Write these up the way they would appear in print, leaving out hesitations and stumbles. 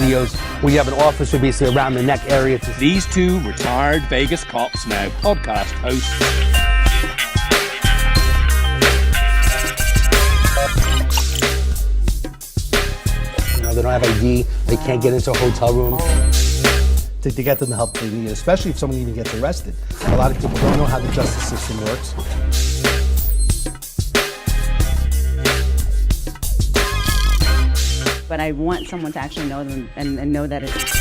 videos where you have an officer basically around the neck area. These two retired Vegas cops, now podcast hosts. They don't have ID. They can't get into a hotel room. To get them the help they need, especially if someone even gets arrested. A lot of people don't know how the justice system works. But I want someone to actually know them and know that it's...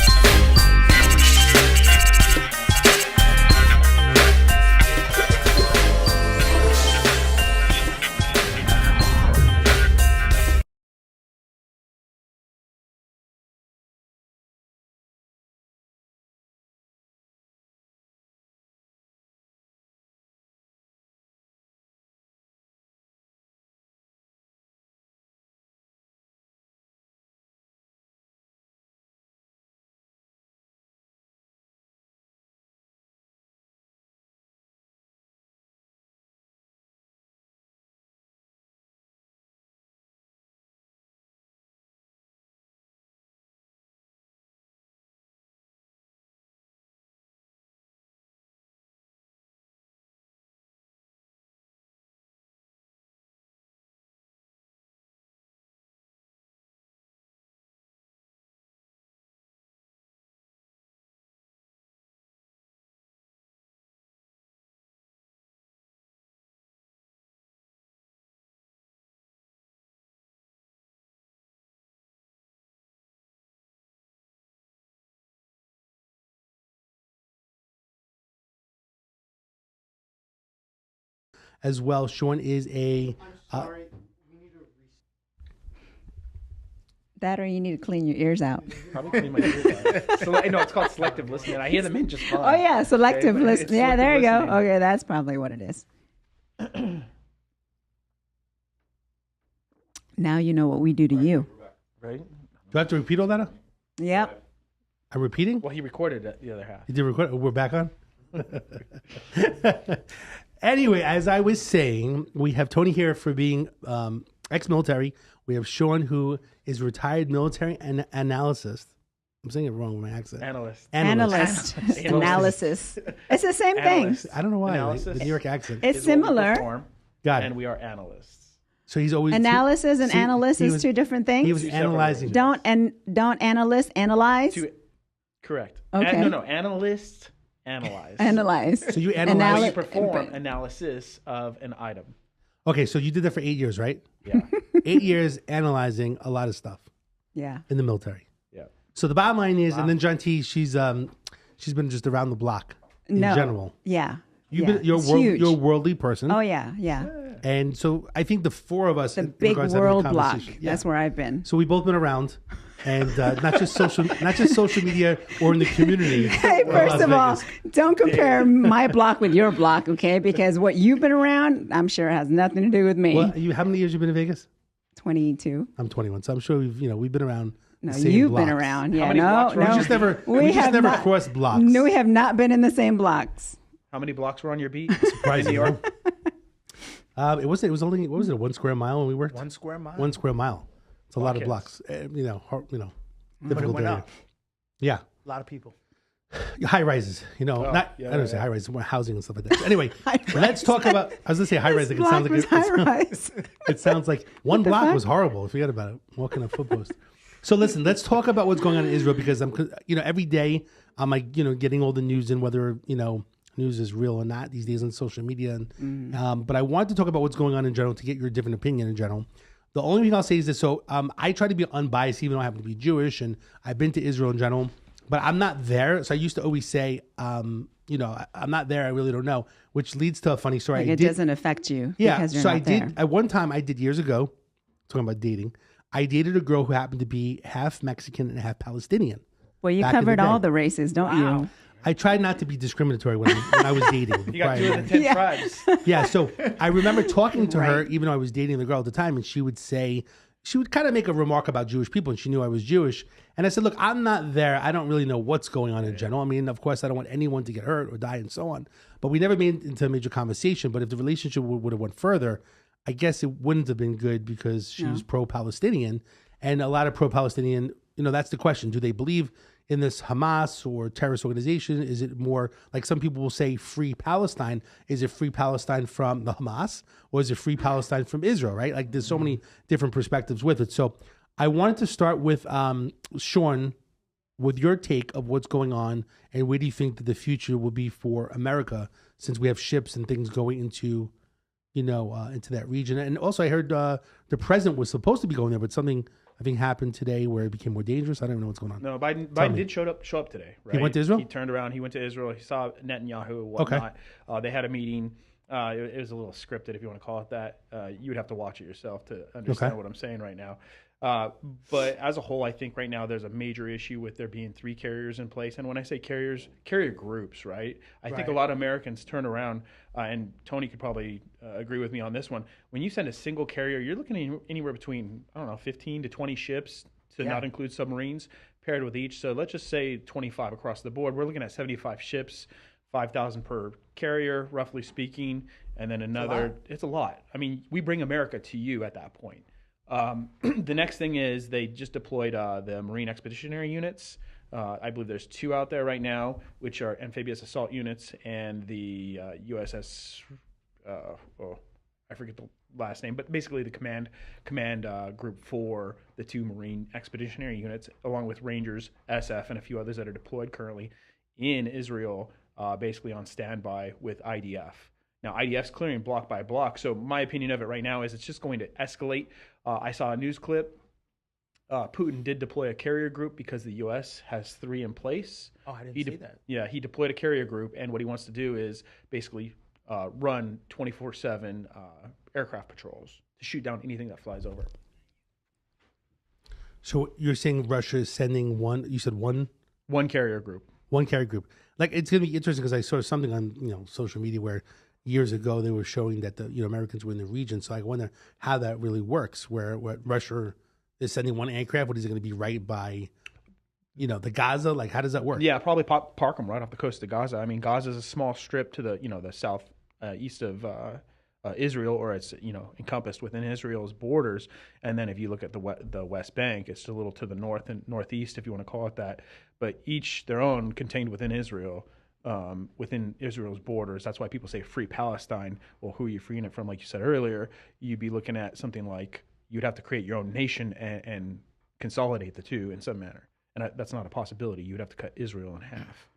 As well, Sean is a... That or you need to clean your ears out. Probably clean my ears out. No, it's called selective listening. I hear them in just fine. Oh, yeah, selective Okay, listening. Yeah, selective there you go. listening. Okay, that's probably what it is. Now you know what we do to you. Right? Do I have to repeat all that? Yep. I'm repeating? Well, he recorded the other half. You did record? We're back on? Anyway, as I was saying, we have Tony here for being ex-military. We have Sean, who is retired military analyst. I'm saying it wrong with my accent. Analyst. Analyst. Analysis. It's the same Analyst. thing. I don't know why. Analysis. The New York accent. It's is what we similar. perform, Got and it. we are analysts. So he's always... Analysis and See, analyst he is was- two different things. He was analyzing. Don't analyst analyze. Correct. Okay. Analysts analyze. Analyze. So you And analyze... we perform analysis of an item. Okay, so you did that for 8 years, right? Yeah. 8 years analyzing a lot of stuff Yeah. in the military. Yeah. So the bottom line is, and then John T, she's been just around the block in No. general. Yeah. You've Yeah. been, you're, It's you're a huge. worldly person. Oh, yeah. Yeah. And so I think the four of us, The in big regards to having a world block. conversation- Yeah. That's where I've been. So we've both been around, and not just social media or in the community. Hey, of first Las of all, Vegas. don't compare my block with your block, okay? Because what you've been around, I'm sure has nothing to do with me. Well, how many years you been in Vegas? 22. I'm 21, so I'm sure we've been around. No, the same you've blocks. been around. Yeah, many no, blocks were on no. your We just never, We we just have never not- crossed blocks. No, we have not been in the same blocks. How many blocks were on your beat? Surprising, in New York? It was only, what was it, 1 square mile when we worked? 1 square mile. 1 square mile. It's a lot of Blockheads. blocks. But it Difficult went area. up. Yeah. A lot of people. High rises, not, yeah, I don't yeah, say yeah. high rises, more housing and stuff like that. So anyway, High let's talk about, I was going to say high rise. Like, it Block sounds like was high rise. it sounds like one the block fuck? was horrible. Forget about it. Walking a foot post. So listen, let's talk about what's going on in Israel because every day I'm like, getting all the news and whether, news is real or not these days on social media. And, but I want to talk about what's going on in general to get your different opinion in general. The only thing I'll say is this. So I try to be unbiased, even though I happen to be Jewish and I've been to Israel in general, but I'm not there. So I used to always say, I'm not there. I really don't know, which leads to a funny story. Like I it did- doesn't affect you yeah, because you're so not I there. did at one time. I did years ago, talking about dating. I dated a girl who happened to be half Mexican and half Palestinian. Well, you back in the covered all day. the races, don't you? I tried not to be discriminatory when I was dating. You got 2 prior of to the 10 that. tribes. Yeah, so I remember talking to her, Right. even though I was dating the girl at the time, and she would kind of make a remark about Jewish people, and she knew I was Jewish. And I said, look, I'm not there. I don't really know what's going on in general. I mean, of course, I don't want anyone to get hurt or die and so on. But we never made it into a major conversation. But if the relationship would have went further, I guess it wouldn't have been good because she was pro-Palestinian. And a lot of pro-Palestinian that's the question. Do they believe in this Hamas or terrorist organization? Is it more like some people will say free Palestine? Is it free Palestine from the Hamas, or is it free Palestine from Israel, right? Like there's so many different perspectives with it. So I wanted to start with Sean, with your take of what's going on, and where do you think that the future will be for America, since we have ships and things going into, into that region. And also I heard the president was supposed to be going there, but something I think happened today where it became more dangerous. I don't even know what's going on. No, Biden did show up today, right? He went to Israel? He turned around. He went to Israel. He saw Netanyahu and whatnot. They had a meeting. It was a little scripted, if you want to call it that. You would have to watch it yourself to understand what I'm saying right now. But as a whole, I think right now there's a major issue with there being 3 carriers in place. And when I say carriers, carrier groups, right? I think a lot of Americans turn around, and Tony could probably agree with me on this one. When you send a single carrier, you're looking at anywhere between, 15 to 20 ships, to not include submarines, paired with each. So let's just say 25 across the board. We're looking at 75 ships, 5,000 per carrier, roughly speaking, and then another. It's a lot. I mean, we bring America to you at that point. The next thing is they just deployed the Marine Expeditionary Units. I believe there's 2 out there right now, which are amphibious assault units, and the USS. I forget the last name, but basically the command group for the 2 Marine Expeditionary Units, along with Rangers, SF, and a few others that are deployed currently in Israel, basically on standby with IDF. Now, IDF's clearing block by block, so my opinion of it right now is it's just going to escalate. I saw a news clip. Putin did deploy a carrier group because the U.S. has 3 in place. Oh, I didn't see that. Yeah, he deployed a carrier group, and what he wants to do is basically run 24/7 aircraft patrols to shoot down anything that flies over. So you're saying Russia is sending one? You said one carrier group. One carrier group. Like, it's going to be interesting because I saw something on social media where years ago they were showing that the Americans were in the region. So I wonder how that really works. Where Russia is sending one aircraft, what is it going to be right by, the Gaza? Like, how does that work? Yeah, probably park them right off the coast of Gaza. I mean, Gaza is a small strip to the the south east of Israel, or it's encompassed within Israel's borders. And then if you look at the West Bank, it's a little to the north and northeast, if you want to call it that. But each their own, contained within Israel, within Israel's borders. That's why people say free Palestine. Well, who are you freeing it from? Like you said earlier, you'd be looking at something like you'd have to create your own nation and consolidate the two in some manner. And that's not a possibility. You'd have to cut Israel in half.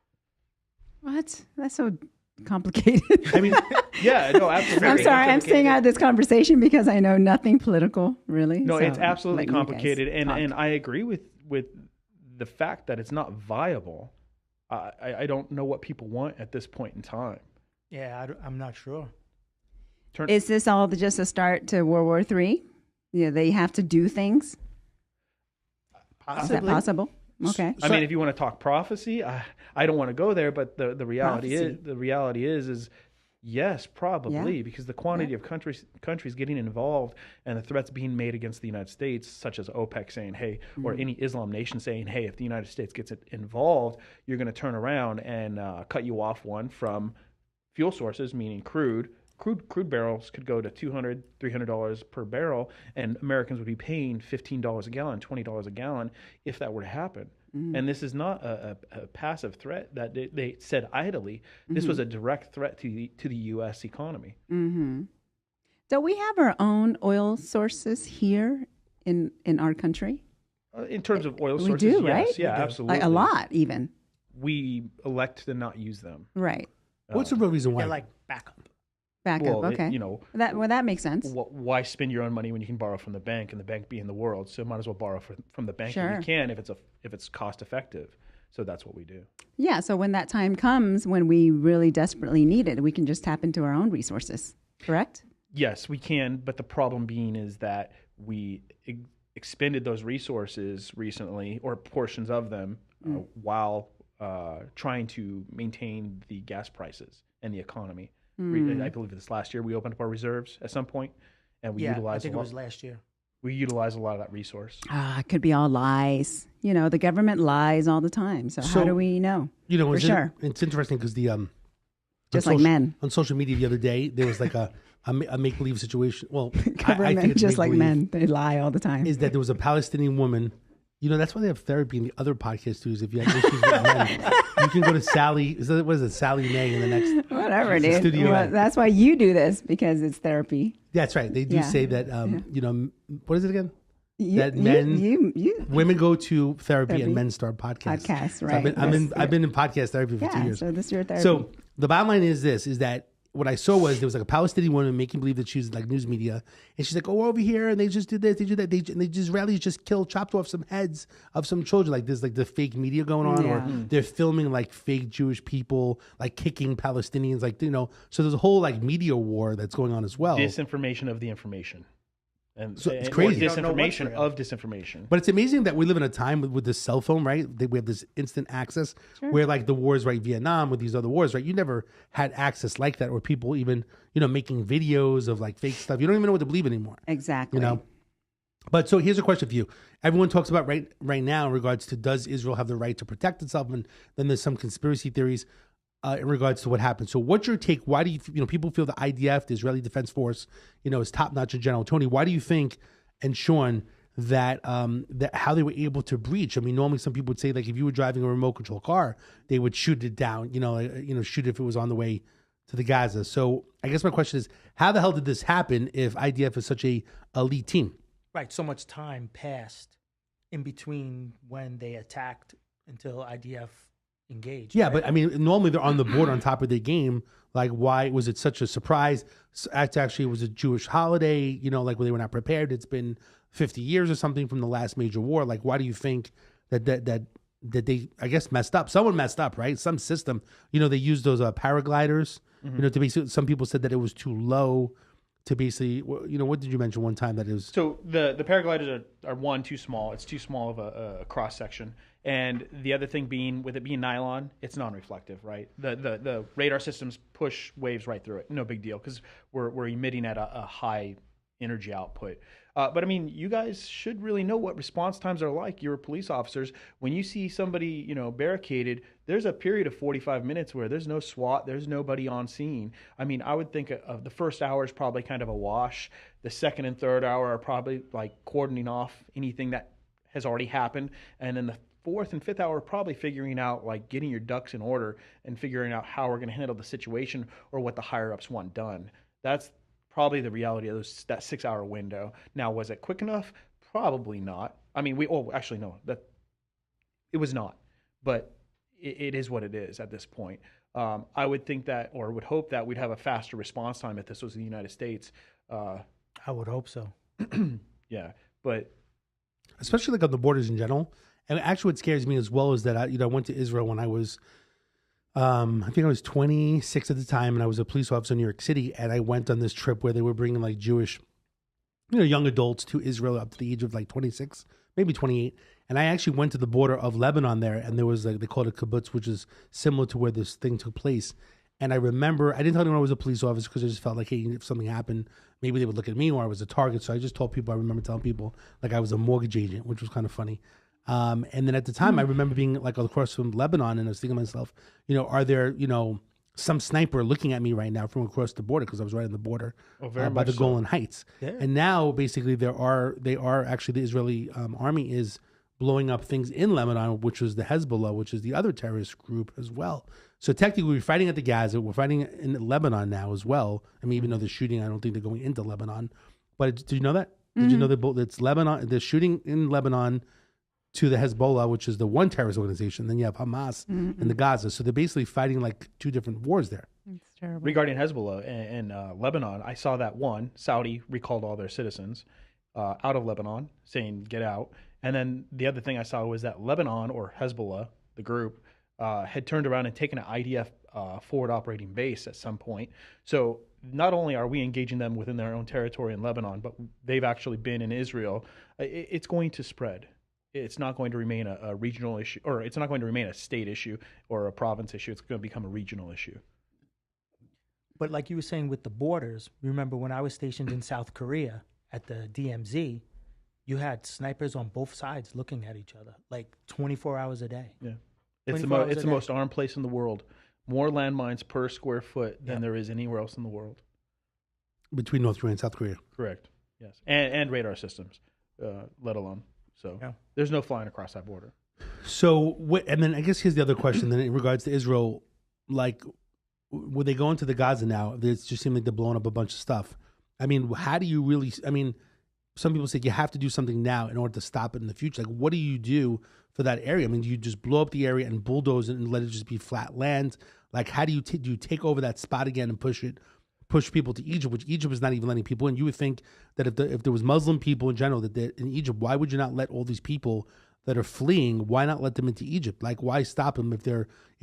What? That's so complicated. I mean, yeah, no, absolutely. I'm sorry, I'm staying out of this conversation because I know nothing political, really. No, so it's absolutely let you guys complicated, and talk. I agree with the fact that it's not viable. I don't know what people want at this point in time. Yeah, I'm not sure. Is this all just a start to World War III? Yeah, they have to do things. Possibly. Is that possible? Okay. I mean, if you want to talk prophecy, I don't want to go there, but the reality is yes, probably, because the quantity of countries getting involved and the threats being made against the United States, such as OPEC saying, hey, or any Islam nation saying, hey, if the United States gets involved, you're going to turn around and cut you off from fuel sources, meaning crude. Crude barrels could go to $200, $300 per barrel, and Americans would be paying $15 a gallon, $20 a gallon if that were to happen. Mm-hmm. And this is not a passive threat that they said idly. This was a direct threat to the U.S. economy. Mm-hmm. So we have our own oil sources here in our country? In terms of oil sources, we do, yes. right? Yeah, absolutely. Like a lot, even. We elect to not use them. Right. What's the real reason why? They're like backup. Backup, okay. That makes sense. Why spend your own money when you can borrow from the bank, and the bank being the world? So might as well borrow from the bank if you can, if it's cost effective. So that's what we do. Yeah. So when that time comes, when we really desperately need it, we can just tap into our own resources. Correct? Yes, we can. But the problem being is that we expended those resources recently, or portions of them, while trying to maintain the gas prices and the economy. I believe this last year we opened up our reserves at some point, and we utilized. I think it was last year. We utilized a lot of that resource. It could be all lies. The government lies all the time. So how do we know? For sure. It's interesting because just like men on social media the other day, there was like a make believe situation. Well, government I think it's just like make-believe, men, they lie all the time. Is that there was a Palestinian woman That's why they have therapy in the other podcast studios. If you have issues with men, you can go to Sally. What is it, Sally May in the next Whatever, dude. studio. Well, that's why you do this, because it's therapy. That's right. They do Yeah. say that. What is it again? You, That men- you Women go to therapy Therapy. and men start podcasts. Podcasts, So right. I've been in podcast therapy for 2 yeah. years. So this is your therapy. So the bottom line is this: is that what I saw was there was like a Palestinian woman making believe that she was like news media, and she's like, "Oh, we're over here, and they just do this, they do that, and they just Israelis just chopped off some heads of some children." Like there's like the fake media going on, or Yeah. they're filming like fake Jewish people like kicking Palestinians, like So there's a whole like media war that's going on as well. Disinformation of the information. And So it's or crazy. You don't know what's disinformation real. of disinformation. But it's amazing that we live in a time with this cell phone, right? That we have this instant access where like the wars, right? Vietnam with these other wars, right? You never had access like that, or people even, making videos of like fake stuff. You don't even know what to believe anymore, exactly. But so here's a question for you. Everyone talks about right now in regards to, does Israel have the right to protect itself? And then there's some conspiracy theories in regards to what happened. So what's your take? Why do you people feel the IDF, the Israeli Defense Force, is top notch in general? Tony, why do you think, and Sean, that that how they were able to breach? I mean, normally some people would say like if you were driving a remote control car, they would shoot it down. Shoot it if it was on the way to the Gaza. So I guess my question is, how the hell did this happen if IDF is such a elite team? Right. So much time passed in between when they attacked until IDF engaged. Yeah, right? but I mean, normally they're on the board on top of their game. Like, why was it such a surprise? It was a Jewish holiday, like when they were not prepared. It's been 50 years or something from the last major war. Like, why do you think that they, I guess, messed up? Someone messed up, right? Some system. They used those paragliders. To basically, some people said that it was too low. To basically, what did you mention one time that it was? So the paragliders are too small. It's too small of a cross section, and the other thing being, with it being nylon, it's non-reflective, right? The radar systems push waves right through it. No big deal, because we're emitting at a high energy output. But I mean, you guys should really know what response times are like. You're police officers. When you see somebody, barricaded, there's a period of 45 minutes where there's no SWAT, there's nobody on scene. I mean, I would think of the first hour is probably kind of a wash. The second and third hour are probably like cordoning off anything that has already happened. And then the fourth and fifth hour are probably figuring out, like, getting your ducks in order and figuring out how we're going to handle the situation or what the higher ups want done. That's probably the reality of that 6 hour window. Now, was it quick enough? Probably not. I mean, that it was not, but it is what it is at this point. I would think that, or would hope that we'd have a faster response time if this was the United States. I would hope so. Yeah, but Especially like on the borders in general. And actually, what scares me as well is that I went to Israel when I was, I think I was 26 at the time, and I was a police officer in New York City, and I went on this trip where they were bringing like Jewish, young adults to Israel up to the age of like 26, maybe 28. And I actually went to the border of Lebanon there, and there was like, they called it kibbutz, which is similar to where this thing took place. And I remember, I didn't tell anyone I was a police officer because I just felt like, hey, if something happened, maybe they would look at me or I was a target. So I just told people, I remember telling people like I was a mortgage agent, which was kind of funny. And then at the time, I remember being like across from Lebanon, and I was thinking to myself, are there, some sniper looking at me right now from across the border, because I was right on the border by much the so. Golan Heights. Yeah. And now basically they are actually, the Israeli army is blowing up things in Lebanon, which was the Hezbollah, which is the other terrorist group as well. So technically we're fighting at the Gaza, we're fighting in Lebanon now as well. I mean, even though they're shooting, I don't think they're going into Lebanon. But did you know that? Did you know that it's Lebanon, they're shooting in Lebanon to the Hezbollah, which is the one terrorist organization. Then you have Hamas and the Gaza. So they're basically fighting like two different wars there. It's terrible. regarding Hezbollah and Lebanon, I saw that Saudi recalled all their citizens out of Lebanon, saying get out. And then the other thing I saw was that Lebanon, or Hezbollah, the group, had turned around and taken an IDF forward operating base at some point. So not only are we engaging them within their own territory in Lebanon, but they've actually been in Israel. It's going to spread. It's not going to remain a regional issue, or it's not going to remain a state issue or a province issue. It's going to become a regional issue. But like you were saying with the borders, remember when I was stationed in South Korea at the DMZ, you had snipers on both sides looking at each other like 24 hours a day. Yeah, it's 24 hours it's a the day. most armed place in the world. More landmines per square foot than there is anywhere else in the world. Between North Korea and South Korea. Correct. Yes, and radar systems, let alone. So Yeah. there's no flying across that border. So, and then I guess here's the other question. Then in regards to Israel, like, would they go into the Gaza now? It just seemed like they're blowing up a bunch of stuff. I mean, how do you really? I mean, some people say you have to do something now in order to stop it in the future. Like, what do you do for that area? I mean, do you just blow up the area and bulldoze it and let it just be flat land? Like, how do you do you take over that spot again and push people to Egypt, which Egypt is not even letting people in? You would think that if there was Muslim people in general that in Egypt, why would you not let all these people that are fleeing? Why not let them into Egypt? Like, why stop them if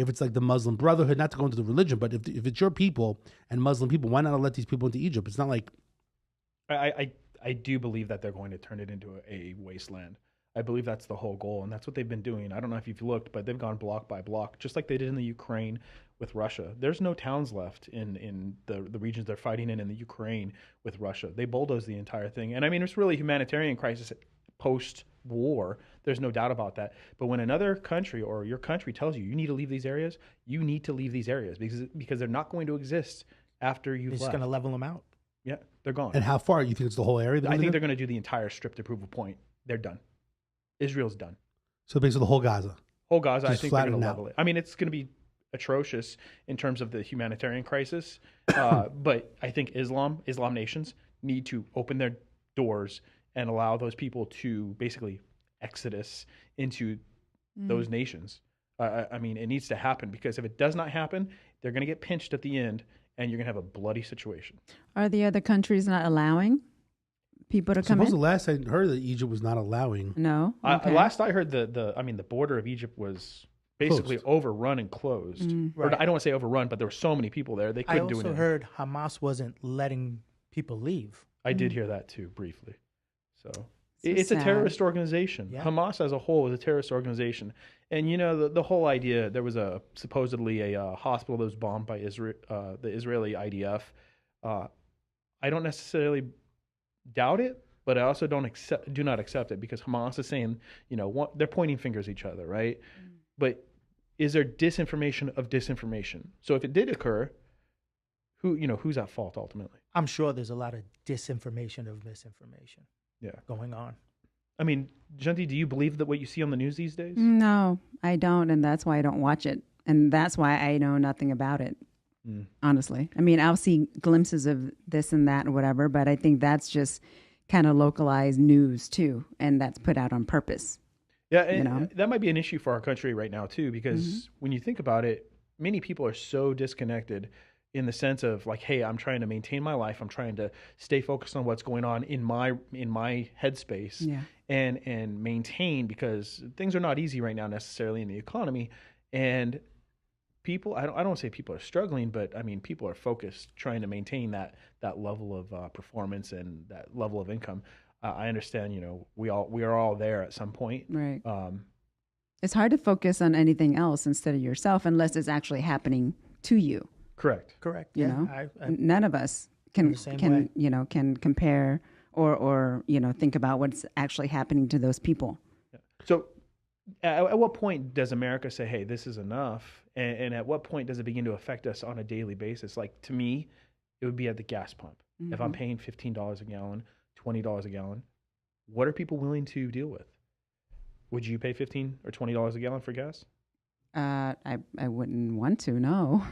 it's like the Muslim Brotherhood? Not to go into the religion, but if it's your people and Muslim people, why not let these people into Egypt? It's not like I do believe that they're going to turn it into a wasteland. I believe that's the whole goal, and that's what they've been doing. I don't know if you've looked, but they've gone block by block, just like they did in the Ukraine with Russia. There's no towns left in the regions they're fighting in the Ukraine with Russia. They bulldozed the entire thing. And I mean, it's really a humanitarian crisis post-war. There's no doubt about that. But when another country or your country tells you need to leave these areas, you need to leave these areas because they're not going to exist after you've It's left. going to level them out. Yeah, they're gone. and how far you think it's the whole area? I think they're going to do the entire strip to prove a point. They're done. Israel's done. So basically the whole Gaza. Whole Gaza, I Just think they're going to flatten it level out. it. I mean, it's going to be atrocious in terms of the humanitarian crisis, but I think Islam nations need to open their doors and allow those people to basically exodus into those nations. I mean, it needs to happen because if it does not happen, they're going to get pinched at the end, and you're going to have a bloody situation. Are the other countries not allowing people to come Suppose the in? last I heard that Egypt was not allowing. No. Okay. Last I heard, the border of Egypt was basically Closed. overrun and closed. Or Right. I don't want to say overrun, but there were so many people there they I couldn't do also anything. heard Hamas wasn't letting people leave. I did hear that too briefly. So So it's sad. a terrorist organization. Yeah. Hamas as a whole is a terrorist organization. And you know the whole idea. There was supposedly a hospital that was bombed by the Israeli IDF. I don't necessarily doubt it, but I also do not accept it because Hamas is saying, they're pointing fingers at each other, right? But is there disinformation of disinformation? So if it did occur, who's at fault ultimately? I'm sure there's a lot of disinformation of misinformation Yeah. going on. I mean, Janti, do you believe that what you see on the news these days? No, I don't, and that's why I don't watch it, and that's why I know nothing about it. Honestly, I mean, I'll see glimpses of this and that and whatever, but I think that's just kind of localized news too, and that's put out on purpose. Yeah, and that might be an issue for our country right now too, because when you think about it, many people are so disconnected in the sense of like, hey, I'm trying to maintain my life. I'm trying to stay focused on what's going on in my headspace Yeah. and maintain, because things are not easy right now necessarily in the economy. And people, I don't want to say people are struggling, but I mean, people are focused trying to maintain that level of performance and that level of income. I understand, we are all there at some point. Right. It's hard to focus on anything else instead of yourself unless it's actually happening to you. Correct. Correct. You yeah. know, I none of us can the same way. can compare or think about what's actually happening to those people. So at what point does America say, hey, this is enough? And at what point does it begin to affect us on a daily basis? Like, to me, it would be at the gas pump. If I'm paying $15 a gallon, $20 a gallon, what are people willing to deal with? Would you pay $15 or $20 a gallon for gas? I wouldn't want to, no.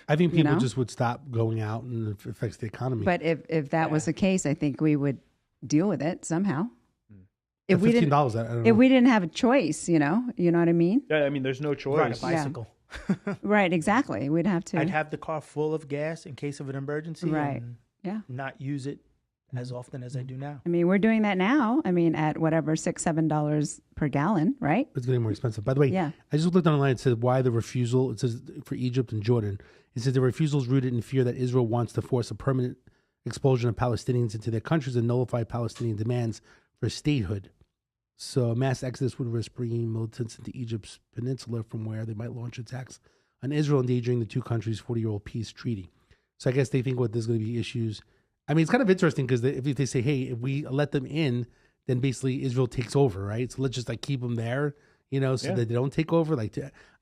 I think people know? just would stop going out, and it affects the economy. But if that was the case, I think we would deal with it somehow. At If we didn't, $15, I don't know. if we didn't have a choice, you know what I mean? Yeah, I mean, there's no ride a choice. bicycle. Right, exactly. We'd have to. I'd have the car full of gas in case of an emergency. Right. And Yeah. not use it as often as I do now. I mean, we're doing that now. I mean, at whatever $6-7 per gallon, right? It's getting more expensive. By the way, Yeah. I just looked online. It says why the refusal. It says for Egypt and Jordan. It says the refusal is rooted in fear that Israel wants to force a permanent expulsion of Palestinians into their countries and nullify Palestinian demands for statehood. So a mass exodus would risk bringing militants into Egypt's peninsula, from where they might launch attacks on Israel, endangering the two countries' 40-year-old peace treaty. So I guess they think there's going to be issues. I mean, it's kind of interesting because if they say, hey, if we let them in, then basically Israel takes over, right? So let's just keep them there, so that they don't take over.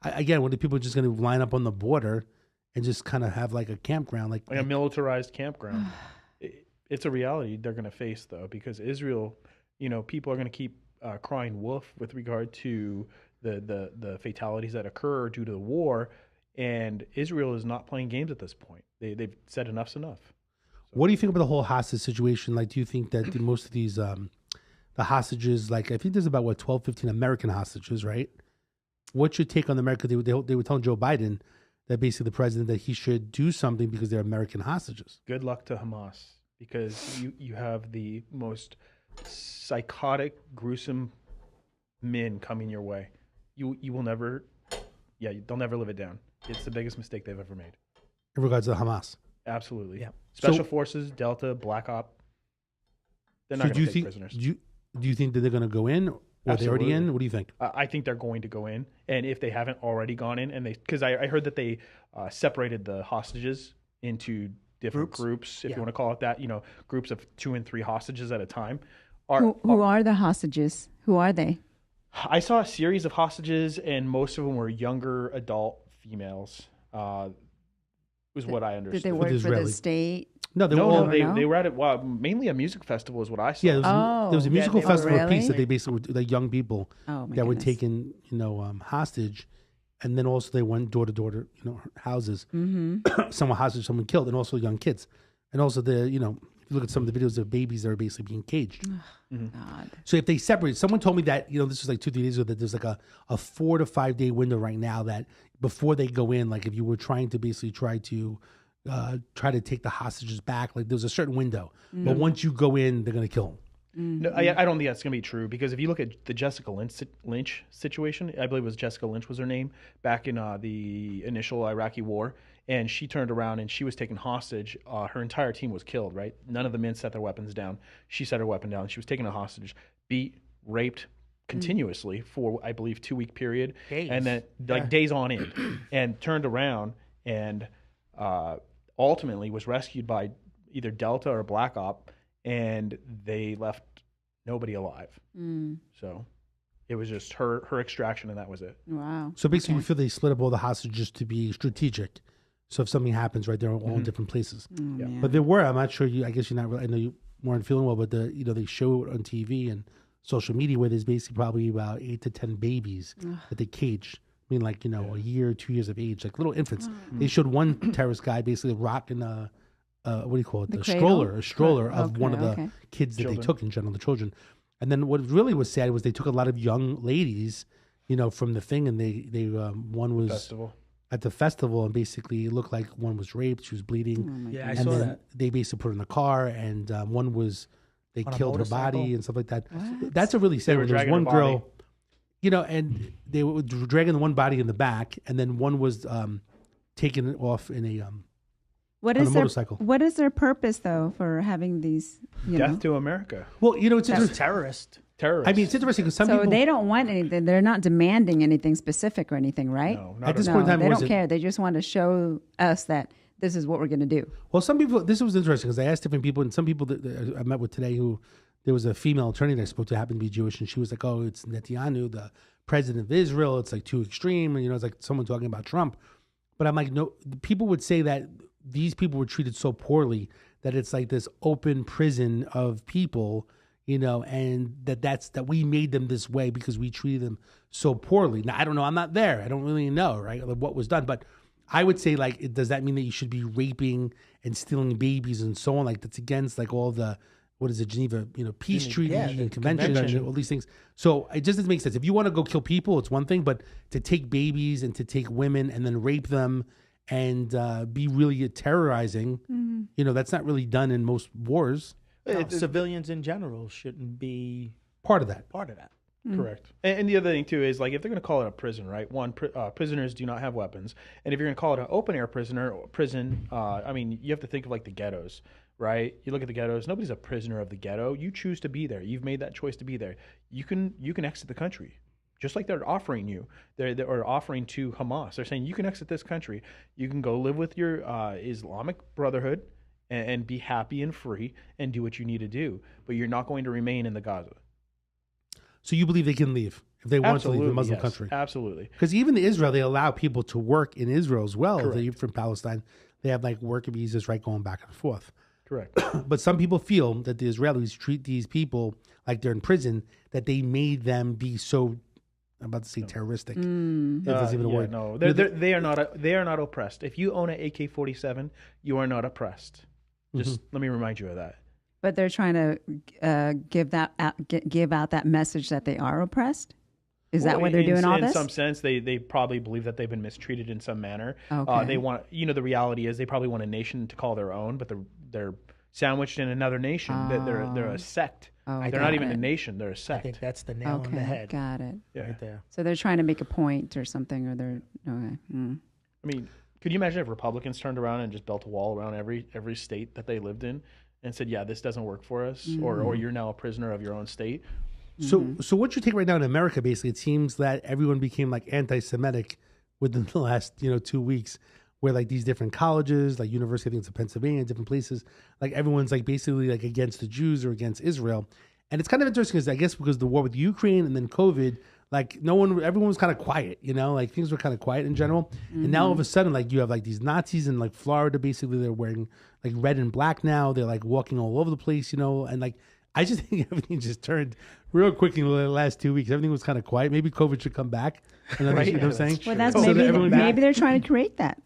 Again, when the people are just going to line up on the border and just kind of have a campground, Like a militarized campground. It's a reality they're going to face, though, because Israel, people are going to keep crying wolf with regard to the fatalities that occur due to the war, and Israel is not playing games at this point. They've said enough's enough. What do you think about the whole hostage situation? Like, do you think that most of these the hostages, like I think there's about 12, 15 American hostages, right? What's your take on America? They were telling Joe Biden that basically the president that he should do something because they're American hostages. Good luck to Hamas, because you have the most psychotic, gruesome men coming your way. You will never, they'll never live it down. It's the biggest mistake they've ever made. In regards to Hamas. Absolutely. Yeah. Special Forces, Delta, Black Op. They're not going to take prisoners. Do you think that they're going to go in, or they're already in? What do you think? I think they're going to go in, and if they haven't already gone in, and because I heard that they separated the hostages into different groups, if you want to call it that, groups of 2 and 3 hostages at a time. Who are the hostages? Who are they? I saw a series of hostages, and most of them were younger adult females. Was what I understood. Did they work for the state? No, they they were at it. Well, mainly a music festival is what I saw. Yeah, there was a musical festival of peace that they basically were like young people that were taken, hostage, and then also they went door to door to houses. Mm-hmm. Some were hostage, some were killed, and also young kids, and also if you look at some of the videos of babies that are basically being caged. Mm-hmm. God. So if they separate, someone told me that this was like 2-3 days ago that there's like a 4 to 5 day window right now that before they go in, like if you were trying to basically try to take the hostages back, like there's a certain window. Mm-hmm. But once you go in, they're gonna kill them. Mm-hmm. No, I don't think that's going to be true, because if you look at the Jessica Lynch situation, I believe it was Jessica Lynch was her name, back in the initial Iraqi war, and she turned around and she was taken hostage. Her entire team was killed, right? None of the men set their weapons down. She set her weapon down. She was taken a hostage, beat, raped continuously for, I believe, 2-week period. And then days on end, and turned around and ultimately was rescued by either Delta or Black Op, and they left nobody alive. So it was just her extraction, and that was it. Wow. So basically, we feel they split up all the hostages to be strategic. So if something happens, right, they're all in different places. Yeah. But there were, I'm not sure, I guess you're not really, I know you weren't feeling well, but they show it on TV and social media where there's basically probably about 8 to 10 babies that they caged. I mean, like, a year, 2 years of age, like little infants. They showed one terrorist guy basically rocking what do you call it? A stroller of one of the kids that they took in general, the children. And then what really was sad was they took a lot of young ladies, from the thing, and they one was Festival. At the festival, and basically it looked like one was raped, she was bleeding. I and saw then that. they basically put her in the car, and one was they On a killed her body motorcycle? and stuff like that. What? That's a really sad were one. There was dragging one her girl, body. and they were dragging the one body in the back, and then one was taking it off in a What on is a their motorcycle. What is their purpose though for having these? Death to America. Well, it's That's interesting. terrorist. Terrorists. I mean, it's interesting because some So people they don't want anything. They're not demanding anything specific or anything, right? No, not at this at point in No, time, they was don't it- care. They just want to show us that this is what we're going to do. Well, some people. This was interesting because I asked different people, and some people that I met with today who there was a female attorney that I spoke to happened to be Jewish, and she was like, "Oh, it's Netanyahu, the president of Israel. It's like too extreme." And it's like someone talking about Trump. But I'm like, no. People would say that these people were treated so poorly that it's like this open prison of people, and that we made them this way because we treated them so poorly. Now I don't know. I'm not there. I don't really know, right, what was done, but. I would say, like, does that mean that you should be raping and stealing babies and so on? Like, that's against, like, all the, what is it, Geneva, peace treaty the and convention convention. and all these things. So it just doesn't make sense. If you want to go kill people, it's one thing, but to take babies and to take women and then rape them and be really terrorizing, that's not really done in most wars. No, civilians in general shouldn't be Part of that. part of that. Correct. And the other thing too is, like, if they're going to call it a prison, right? One, prisoners do not have weapons, and if you're going to call it an open air prison, I mean, you have to think of like the ghettos, right? You look at the ghettos. Nobody's a prisoner of the ghetto. You choose to be there. You've made that choice to be there. You can exit the country, just like they're offering you. They're offering to Hamas. They're saying you can exit this country. You can go live with your Islamic Brotherhood and be happy and free and do what you need to do, but you're not going to remain in the Gaza. So you believe they can leave if they want to leave the Absolutely, Muslim yes. country? Absolutely. Because even in Israel, they allow people to work in Israel as well. Correct. They're from Palestine. They have like work visas, right, going back and forth. Correct. But some people feel that the Israelis treat these people like they're in prison, that they made them be so, I'm about to say terroristic. If that's even a word. No, they are not oppressed. If you own an AK-47, you are not oppressed. Just let me remind you of that. But they're trying to give out that message that they are oppressed. Is that why they're doing all this? In some sense, they probably believe that they've been mistreated in some manner. Okay. They want, the reality is they probably want a nation to call their own, but they're sandwiched in another nation. They're a sect. They're not even a nation. They're a I sect. think that's the nail on the head. Got it. Yeah. Right there. So they're trying to make a point or something, or they're okay. I mean, could you imagine if Republicans turned around and just built a wall around every state that they lived in and said, yeah, this doesn't work for us, or you're now a prisoner of your own state? So what you take right now in America, basically, it seems that everyone became like anti-Semitic within the last 2 weeks, where like these different colleges, like University I think it's in Pennsylvania, different places, like everyone's like basically like against the Jews or against Israel, and it's kind of interesting because I guess because the war with Ukraine and then COVID, like everyone was kind of quiet, like things were kind of quiet in general, and now all of a sudden like you have like these Nazis in like Florida, basically they're wearing like red and black now, they're like walking all over the place, and like. I just think everything just turned real quick in the last 2 weeks. Everything was kind of quiet. Maybe COVID should come back. Right. You know what I'm saying? Well, that's So that everyone- maybe they're trying to create that.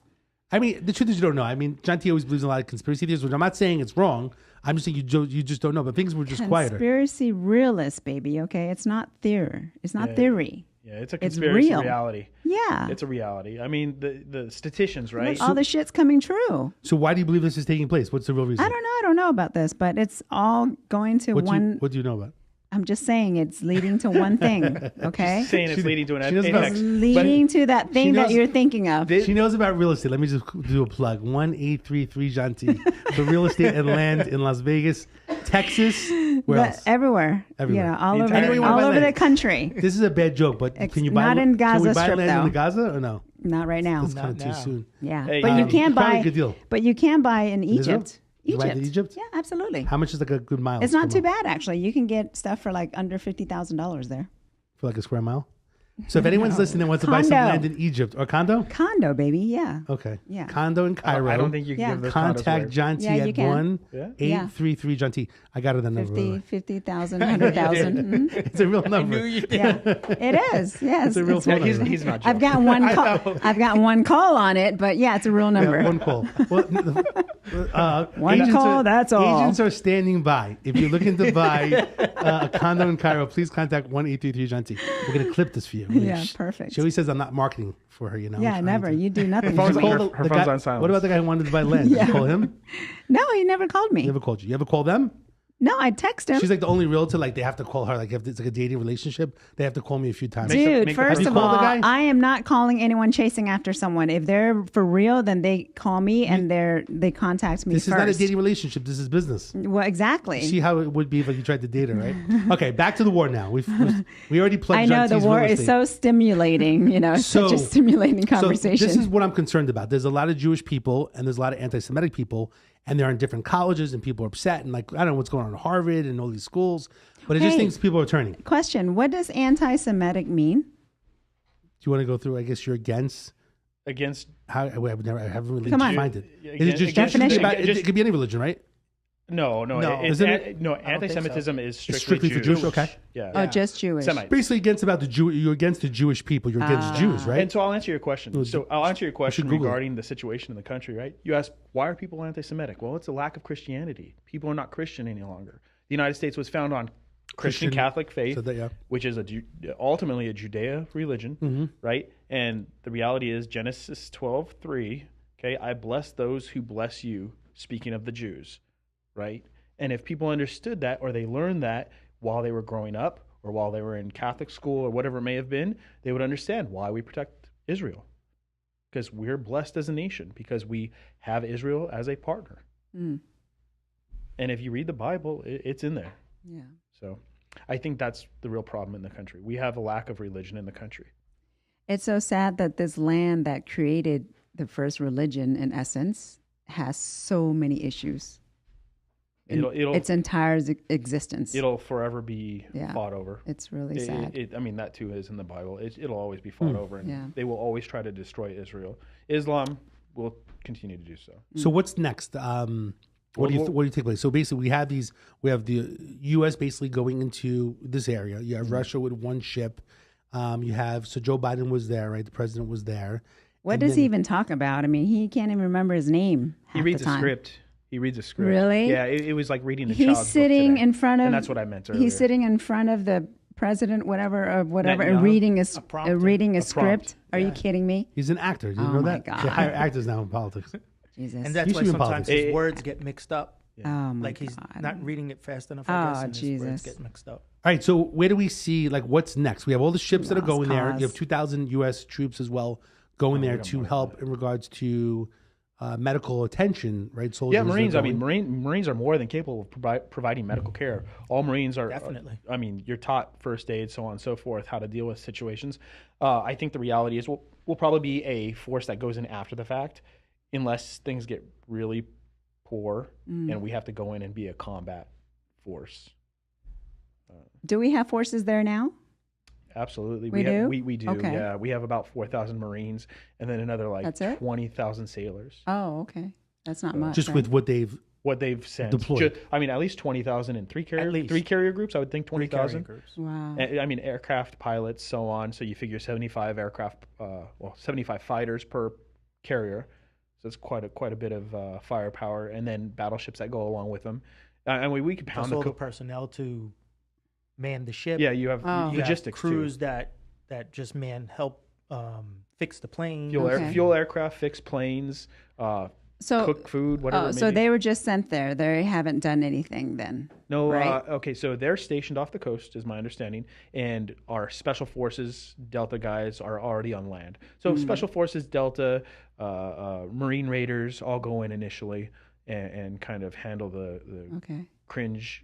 I mean, the truth is you don't know. I mean, John T always believes in a lot of conspiracy theories, which I'm not saying it's wrong. I'm just saying you just don't know. But things were just quieter. Conspiracy realist, baby. Okay, it's not theory. It's not theory. Yeah, it's a conspiracy real. reality. Yeah, It's a reality. I mean, the statisticians, right? all the shit's coming true. So why do you believe this is taking place? What's the real reason? I don't know. I don't know about this, but it's all going to What one. do you know about? I'm just saying it's leading to one thing. Okay, Saying it's leading to an she doesn't know. apex. leading to that thing knows- that you're thinking of. She knows about real estate. Let me just do a plug. 1833 John T. For real estate and land in Las Vegas, Texas. Where But else? everywhere. Everywhere. Yeah, all The over, entire- Anywhere you wanna all buy over the land. country. This is a bad joke, but can you buy not in Can we Gaza buy Strip, land in though. the Gaza or no? Not right now. It's kind of Not too now. soon. Yeah, Hey, but you can probably buy. a good deal. But you can buy in Israel? Egypt. You buy in Egypt? Yeah, absolutely. How much is like a good mile? It's not Square too mile? bad actually. You can get stuff for like under $50,000 there. For like a square mile? So if anyone's listening and wants to buy some Condo. land in Egypt or condo? Condo, baby. Yeah. Okay. Yeah. Condo in Cairo. I don't think you can Yeah. give those condos Contact away. John T Yeah, you at can. 1-833 John T. I got it the number. by the way. 50,000, 100,000. It's a real number. Yeah, it is. Yes, It's a real No, phone number. he's not I've joking. got one call. I've got one call on it, but yeah, it's a real number. Yeah, one call. Well, One agents call, that's all. Agents are standing by. If you're looking to buy a condo in Cairo, please contact 1-833 John T. We're going to clip this for you. Yeah, perfect. She always says I'm not marketing for her, Yeah, I'm trying never. to- You do nothing. phone's for me. on Call her the phone's guy- on silence. What about the guy who wanted to buy land? Did you call him? No, he never called me. He never called you. You ever call them? No, I text him. She's like the only realtor. Like they have to call her. Like if it's like a dating relationship, they have to call me a few times. Dude, make the first phone of call. all, Have you called the guy? I am not calling anyone chasing after someone. If they're for real, then they call me and they contact me This first. is not a dating relationship. This is business. Well, exactly. See how it would be if you tried to date her, right? Okay, back to the war now. We already plugged. I know John the T's war real is estate. so stimulating. It's such a stimulating conversation. So this is what I'm concerned about. There's a lot of Jewish people and there's a lot of anti-Semitic people, and they're in different colleges, and people are upset, and like I don't know what's going on at Harvard and all these schools, but I just Hey. think people are turning. Do Question: what does anti-Semitic mean? you want to go through? I guess you're against. Against How I haven't really Come on. defined it. Yeah, Is it just Definition. it could be any religion, right? no, Isn't it? Anti-Semitism is strictly for Jewish? Okay. Yeah. Oh, just Jewish. Semites. Basically, you're against the Jewish people. You're against Jews, right? And so I'll answer your question. So I'll answer your question Google it. regarding the situation in the country, right? You ask, why are people anti-Semitic? Well, it's a lack of Christianity. People are not Christian any longer. The United States was founded on Christian Catholic faith, So that, yeah. which is ultimately a Judea religion, right? And the reality is Genesis 12:3. Okay, I bless those who bless you. Speaking of the Jews, right? And if people understood that, or they learned that while they were growing up, or while they were in Catholic school, or whatever it may have been, they would understand why we protect Israel, because we're blessed as a nation because we have Israel as a partner. Mm. And if you read the Bible, it's in there. Yeah. So I think that's the real problem in the country. We have a lack of religion in the country. It's so sad that this land that created the first religion, in essence, has so many issues. In its entire existence. It'll forever be Yeah. fought over. It's really sad. I mean, that too is in the Bible. It'll always be fought over, and Yeah. they will always try to destroy Israel. Islam will continue to do so. So what's next? What do you take place? So basically, we have the U.S. basically going into this area. You have Russia with one ship. So Joe Biden was there, right? The president was there. What does he even talk about? I mean, he can't even remember his name. He reads a script. He reads a script. Really? Yeah, it was like reading a He's child's book sitting today. in front of. And that's what I meant earlier. He's sitting in front of the president, whatever, and Netanyahu? reading prompter. reading a prompt. script. Are you kidding me? He's an actor. Do you Oh know my that? God. They hire actors now in politics. Jesus. And that's Used why to be in sometimes politics. his words get mixed up. oh my Like he's God. not reading it fast enough, Oh, I guess, and his Jesus. words get mixed up. All right, so where do we see, like, what's next? We have all the ships that are Lost going there. cause. You have 2,000 U.S. troops as well going there to help in regards to medical attention, right? Soldiers Yeah, that are Marines. I going. mean, Marines are more than capable of providing medical care. All Marines are Definitely. I mean, you're taught first aid, so on and so forth, how to deal with situations. I think the reality is we'll probably be a force that goes in after the fact, unless things get really poor and we have to go in and be a combat force. Do we have forces there now? Absolutely, We do? We do. Okay. Yeah, we have about 4,000 Marines, and then another like That's it? 20,000 sailors. Oh, okay. That's not much. just right? with what they've What they've sent. Deployed. I mean, at least 20,000 in three carrier groups. I would think 20,000. Wow. I mean, aircraft pilots, so on. So you figure 75 aircraft, 75 fighters per carrier. So it's quite a bit of firepower, and then battleships that go along with them. And we could pound Plus all the the personnel to man the ship. yeah. You have Oh. You have logistics crews too. that just help fix the plane. Okay. Fuel aircraft, fix planes, So, cook food, whatever. oh, it may so be. they were just sent there. They haven't done anything then. No, right? okay, so they're stationed off the coast, is my understanding, and our Special Forces Delta guys are already on land. So Special Forces Delta, Marine Raiders all go in initially and kind of handle the Okay. cringe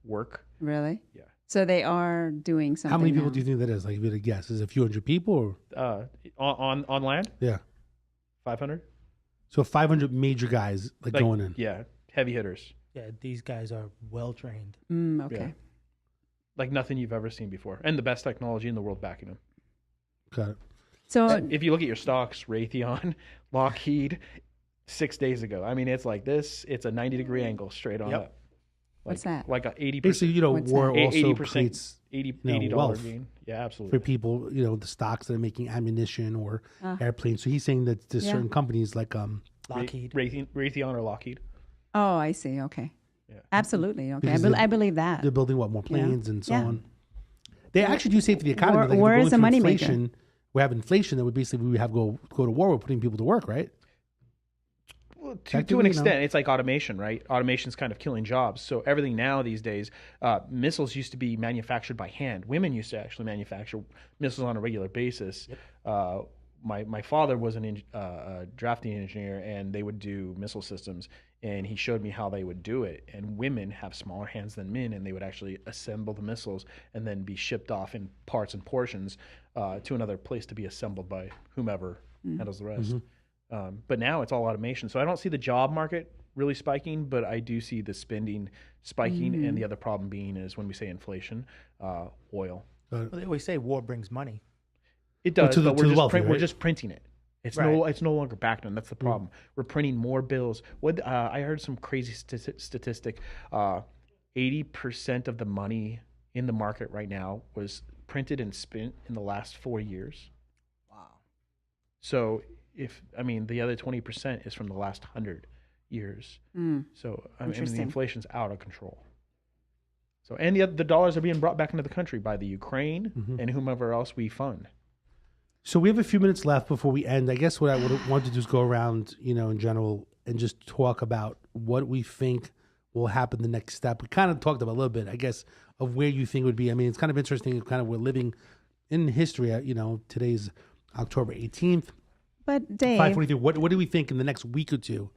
work. Really? Yeah. So they are doing something. how many people now. do you think that is? Like, if you had to guess, is it a few hundred people or On land, yeah? 500. So 500 major guys like going in. Yeah, heavy hitters, Yeah, these guys are well trained. Okay. Yeah. like nothing you've ever seen before, and the best technology in the world backing them. Got it. So If you look at your stocks, Raytheon, Lockheed, 6 days ago. I mean, it's like this. It's a 90-degree angle straight on Yep. up. What's that? Like a 80%. Basically, What's war that? also 80%, creates $80 wealth gain. Yeah, for absolutely. people, the stocks that are making ammunition or airplanes. So he's saying that there's Yeah. certain companies like Lockheed. Raytheon or Lockheed. oh, I see. Okay. Yeah. Absolutely. Okay. Because I believe that. they're building more planes and so Yeah. on. They actually do say for the economy, War- like if war we're going is a through moneymaker. inflation, we have inflation that would basically we have go to war. We're putting people to work, right? Well, to Technically, an no. extent, it's like automation, right? Automation's kind of killing jobs. So everything now these days, missiles used to be manufactured by hand. Women used to actually manufacture missiles on a regular basis. My father was a drafting engineer, and they would do missile systems. And he showed me how they would do it. And women have smaller hands than men, and they would actually assemble the missiles and then be shipped off in parts and portions to another place to be assembled by whomever handles the rest. But now it's all automation. So I don't see the job market really spiking, but I do see the spending spiking. And the other problem being is when we say inflation, oil. Well, they always say war brings money. It does, to the- but to the wealthy, we're right? just printing it. It's Right. it's no longer backed on. That's the problem. We're printing more bills. What I heard some crazy statistic. 80% of the money in the market right now was printed and spent in the last 4 years. Wow. So the other 20% is from the last 100 years. So I mean, the Interesting. inflation's out of control. So and the dollars are being brought back into the country by the Ukraine and whomever else we fund. So we have a few minutes left before we end. I guess what I would want to do is go around, in general, and just talk about what we think will happen the next step. We kind of talked about a little bit, I guess, of where you think it would be. I mean, it's kind of interesting. Kind of we're living in history. Today's October 18th. But Dave, 5:43. What do we think in the next week or two?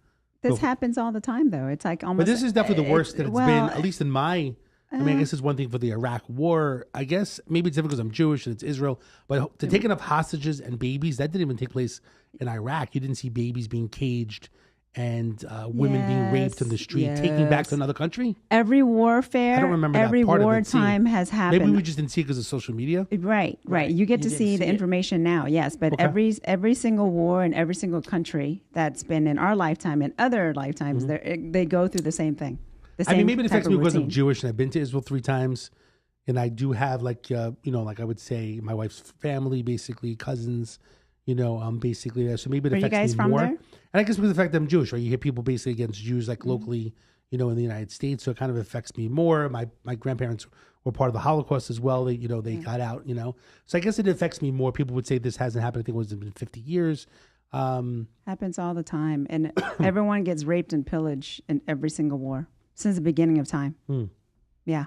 this happens all the time, though. It's like almost. But this is definitely the worst that it's well, been, at least in my. I mean, I guess it's one thing for the Iraq War. I guess maybe it's different because I'm Jewish and it's Israel. But to take enough hostages and babies, that didn't even take place in Iraq. You didn't see babies being caged and women being raped in the street, taking back to another country? Every warfare, I don't remember that every part of it, wartime has happened. Maybe we just didn't see it because of social media. Right. You get to see the information now, yes. But every single war in every single country that's been in our lifetime and other lifetimes, they go through the same thing. I mean, maybe it affects me because I'm Jewish and I've been to Israel 3 times. And I do have like I would say my wife's family, basically cousins, basically there. So maybe it affects me more. There? And I guess because of the fact that I'm Jewish, right? You hear people basically against Jews like locally, in the United States. So it kind of affects me more. My grandparents were part of the Holocaust as well. They, they got out, So I guess it affects me more. People would say this hasn't happened. I think it was in 50 years. Happens all the time. And everyone gets raped and pillaged in every single war since the beginning of time. Yeah.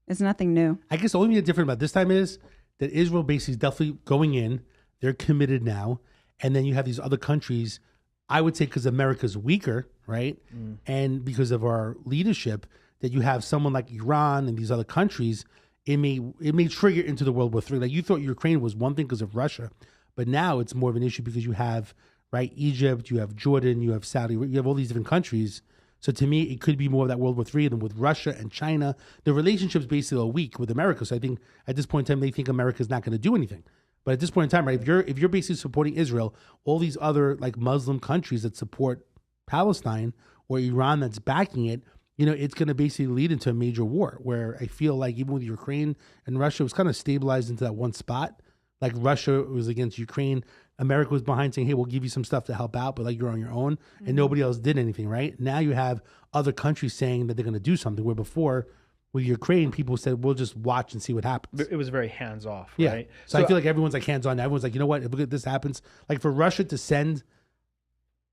It's nothing new. I guess the only thing that's different about this time is that Israel basically is definitely going in. They're committed now. And then you have these other countries, I would say because America's weaker, right? And because of our leadership, that you have someone like Iran and these other countries, it may trigger into the World War III. Like you thought Ukraine was one thing because of Russia, but now it's more of an issue because you have, right, Egypt, you have Jordan, you have Saudi, you have all these different countries. So to me, it could be more of that World War III than with Russia and China. The relationships basically are weak with America. So I think at this point in time, they think America's not going to do anything. But at this point in time, right, if you're basically supporting Israel, all these other like Muslim countries that support Palestine or Iran that's backing it, it's going to basically lead into a major war where I feel like even with Ukraine and Russia, it was kind of stabilized into that one spot. Like Russia was against Ukraine. America was behind saying, hey, we'll give you some stuff to help out, but like you're on your own. And nobody else did anything, right? Now you have other countries saying that they're going to do something, where before with Ukraine, people said, we'll just watch and see what happens. It was very hands-off, yeah. right? So I feel like everyone's like hands-on. Everyone's like, you know what? If this happens, like for Russia to send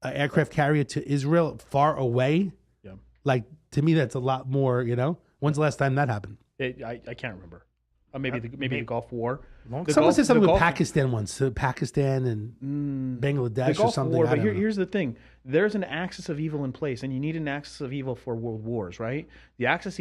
an aircraft carrier to Israel far away, like to me, that's a lot more, When's the last time that happened? I can't remember. Maybe the Gulf War. Someone said something with Pakistan once. Pakistan and Bangladesh or something. War, but here's the thing. There's an axis of evil in place, and you need an axis of evil for world wars, right? The axis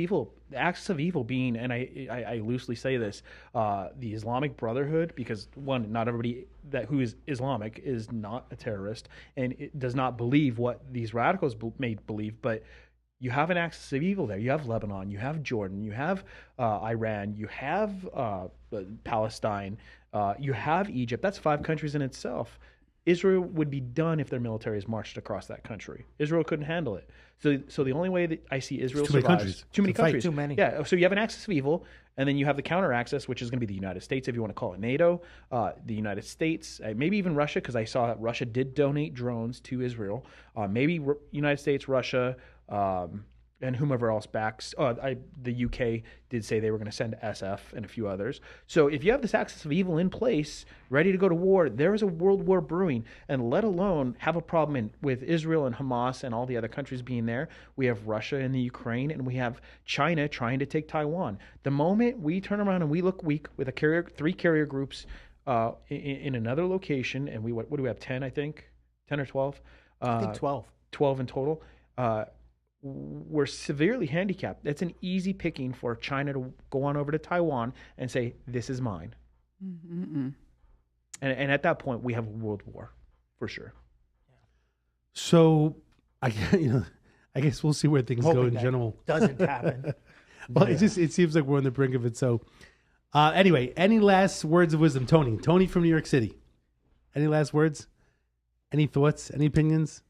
of evil being, and I loosely say this, the Islamic Brotherhood, because one, not everybody who is Islamic is not a terrorist, and it does not believe what these radicals may believe, but you have an axis of evil there. You have Lebanon, you have Jordan, you have Iran, you have Palestine, you have Egypt. That's 5 countries in itself. Israel would be done if their military is marched across that country. Israel couldn't handle it. So the only way that I see Israel survives, too many countries. Too many. Yeah. So you have an axis of evil, and then you have the counter axis, which is going to be the United States, if you want to call it NATO, the United States, maybe even Russia, because I saw that Russia did donate drones to Israel. Maybe United States, Russia, and whomever else backs. The UK did say they were going to send SF and a few others. So if you have this axis of evil in place, ready to go to war, there is a world war brewing. And let alone have a problem with Israel and Hamas and all the other countries being there. We have Russia and the Ukraine, and we have China trying to take Taiwan. The moment we turn around and we look weak with 3 carrier groups in another location, and what do we have, 10, I think? 10 or 12? I think 12. 12 in total. We're severely handicapped. It's an easy picking for China to go on over to Taiwan and say, this is mine. And at that point, we have a world war for sure. So, I guess we'll see where things go in general. Doesn't happen. Well, it seems like we're on the brink of it. So, anyway, any last words of wisdom, Tony? Tony from New York City. Any last words? Any thoughts? Any opinions?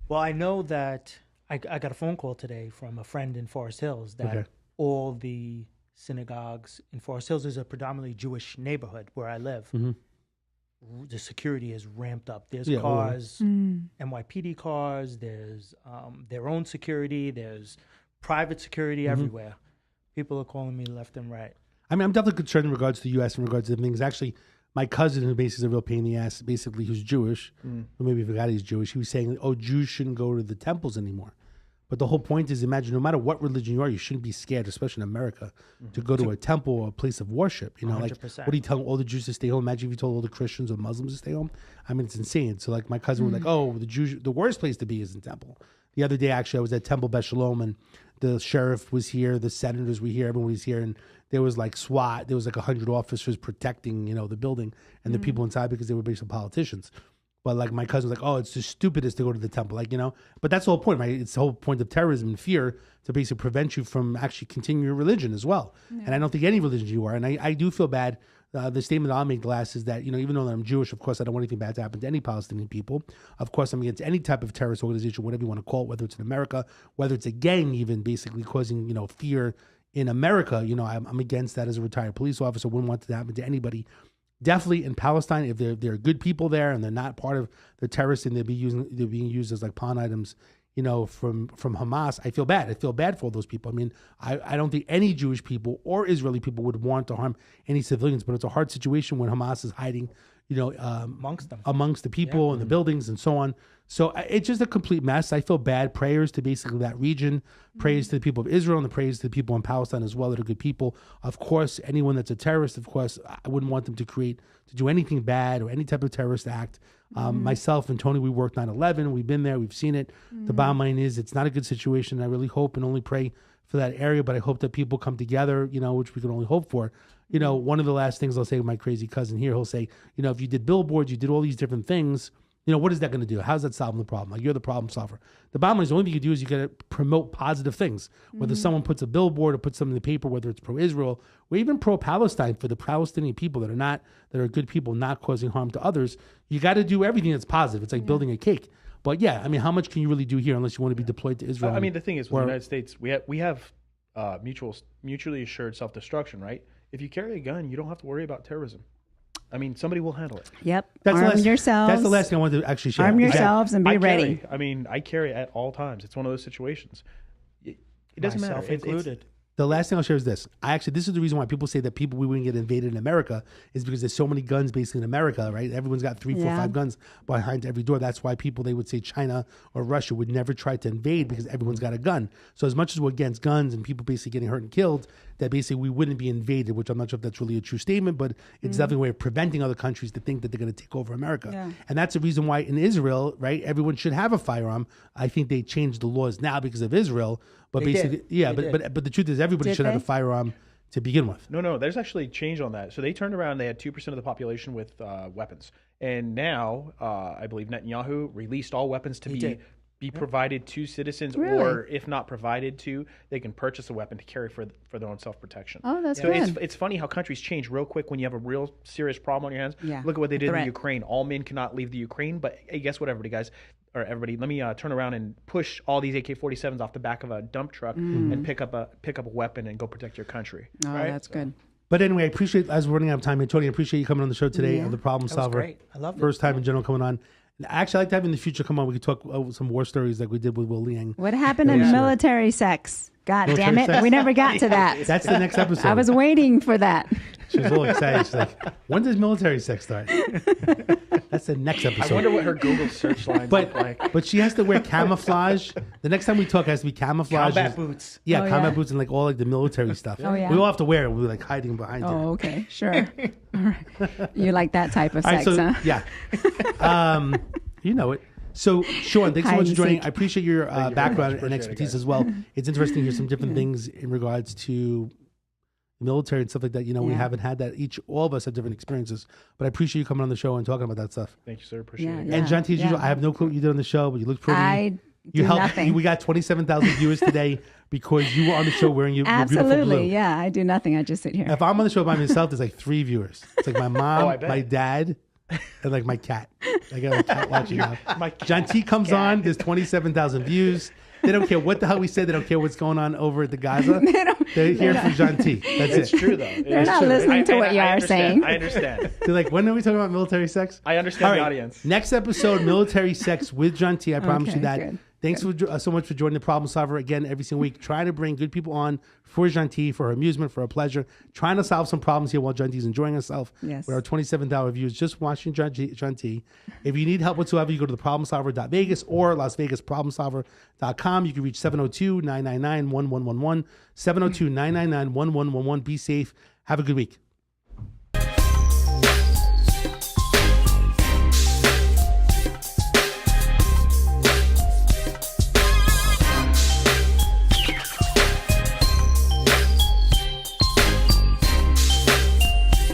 Well, I know that I got a phone call today from a friend in Forest Hills that all the synagogues in Forest Hills is a predominantly Jewish neighborhood where I live. The security is ramped up. There's cars, NYPD cars, there's their own security, there's private security everywhere. People are calling me left and right. I mean, I'm definitely concerned in regards to the U.S. in regards to things. Actually, my cousin, who basically is a real pain in the ass, basically who's Jewish, or maybe I forgot he's Jewish, he was saying, Jews shouldn't go to the temples anymore. But the whole point is, imagine, no matter what religion you are, you shouldn't be scared, especially in America, to go to a temple or a place of worship. 100%. Like, what are you telling all the Jews to stay home? Imagine if you told all the Christians or Muslims to stay home. I mean, it's insane. So, like, my cousin was like, the worst place to be is in temple. The other day, actually, I was at Temple Beth Shalom, and the sheriff was here, the senators were here, everyone was here, and there was like SWAT, there was like 100 officers protecting, the building and the people inside because they were basically politicians. But like my cousin was like, oh, it's the stupidest to go to the temple, like, you know. But that's the whole point, right? It's the whole point of terrorism and fear to basically prevent you from actually continuing your religion as well. And I don't think any religion you are. And I do feel bad. The statement I'll make last is that, you know, even though I'm Jewish, of course, I don't want anything bad to happen to any Palestinian people. Of course, I'm against any type of terrorist organization, whatever you want to call it, whether it's in America, whether it's a gang even basically causing, you know, fear in America. You know, I'm against that as a retired police officer. Wouldn't want it to happen to anybody. Definitely in Palestine, if they're good people there and they're not part of the terrorists and they're being used as like pawn items, you know, from Hamas, I feel bad. I feel bad for all those people. I mean, I don't think any Jewish people or Israeli people would want to harm any civilians, but it's a hard situation when Hamas is hiding, you know, amongst the people and the buildings and so on. So it's just a complete mess. I feel bad. Prayers to basically that region, praise to the people of Israel, and the praise to the people in Palestine as well that are good people. Of course, anyone that's a terrorist, of course, I wouldn't want them to do anything bad or any type of terrorist act. Myself and Tony, we worked 9/11. We've been there. We've seen it. The bottom line is it's not a good situation. I really hope and only pray for that area, but I hope that people come together, you know, which we can only hope for. You know, one of the last things I'll say to my crazy cousin here, he'll say, you know, if you did billboards, you did all these different things, you know, what is that going to do? How's that solving the problem? Like, you're the problem solver. The bottom line is the only thing you do is you got to promote positive things. Whether someone puts a billboard or puts something in the paper, whether it's pro-Israel or even pro-Palestine for the Palestinian people that are good people, not causing harm to others, you got to do everything that's positive. It's like building a cake. But yeah, I mean, how much can you really do here unless you want to be deployed to Israel? I mean, the thing is, with the United States, we have mutually assured self-destruction, right? If you carry a gun, you don't have to worry about terrorism. I mean, somebody will handle it. Yep. Arm yourselves. That's the last thing I wanted to actually share. Arm yourselves and be ready. I carry at all times. It's one of those situations. It doesn't matter. Myself included. The last thing I'll share is this. This is the reason why people say that we wouldn't get invaded in America is because there's so many guns basically in America, right? Everyone's got 3, 4, 5 guns behind every door. That's why they would say China or Russia would never try to invade because everyone's got a gun. So as much as we're against guns and people basically getting hurt and killed, that basically we wouldn't be invaded, which I'm not sure if that's really a true statement, but it's definitely a way of preventing other countries to think that they're going to take over America. Yeah. And that's the reason why in Israel, right, everyone should have a firearm. I think they changed the laws now because of Israel. But They basically, did. but the truth is everybody should have a firearm to begin with. No, there's actually change on that. So they turned around, they had 2% of the population with weapons. And now, I believe Netanyahu released all weapons to be provided to citizens, or if not provided to, they can purchase a weapon to carry for their own self-protection. Oh, that's so good. it's funny how countries change real quick when you have a real serious problem on your hands. Yeah. Look at what they did in Threat. the Ukraine. All men cannot leave the Ukraine, but hey, guess what, everybody, let me turn around and push all these AK-47s off the back of a dump truck and pick up a weapon and go protect your country. Oh, right? that's good. But anyway, I appreciate, as we're running out of time, and Tony, I appreciate you coming on the show today of the Problem Solver. Great. I love it. First time in general coming on. Actually, I'd like to have you in the future come on. We could talk some war stories like we did with Will Liang. What happened in military sex? God damn it. We never got to that. That's the next episode. I was waiting for that. She was a little excited. She's like, when does military sex start? That's the next episode. I wonder what her Google search lines look like. But she has to wear camouflage. The next time we talk, it has to be camouflage. Combat boots. Yeah, Oh, combat yeah. boots and like all like the military stuff. Oh, yeah. We all have to wear it. We're like hiding behind her. Oh, okay. Sure. All right. You like that type of All right, sex, so, huh? yeah. You know it. So, Sean, thanks so Hide much for and joining. seek. I appreciate your background and Appreciate it, expertise guys. as well. It's interesting to hear some different things in regards to military and stuff like that. You know, we Yeah. haven't had that. All of us have different experiences, but I appreciate you coming on the show and talking about that stuff. Thank you, sir. Appreciate it. Yeah. And Janti, as usual, I have no clue what you did on the show, but you look pretty. I You do helped. nothing. We got 27,000 viewers today because you were on the show wearing your beautiful blue. Absolutely. Yeah, I do nothing. I just sit here. If I'm on the show by myself, there's like 3 viewers. It's like my mom, I bet. my dad, and like my cat. I got a cat watching now. John T comes on. There's 27,000 views. They don't care what the hell we say. They don't care what's going on over at the Gaza. They're here for John T. That's It's it. true, though. They're not listening to what you are saying. I understand. They're like, when are we talking about military sex? I understand All the right, audience. Next episode, military sex with John T. I promise Okay, you that. good. Thanks so much for joining the Problem Solver again every single week. Trying to bring good people on for John T, for her amusement, for her pleasure. Trying to solve some problems here while John T's enjoying herself. Yes. With our 27,000 views, just watching John T. If you need help whatsoever, you go to theproblemsolver.vegas or LasVegasProblemsolver.com. You can reach 702-999-1111. 702-999-1111. Be safe. Have a good week.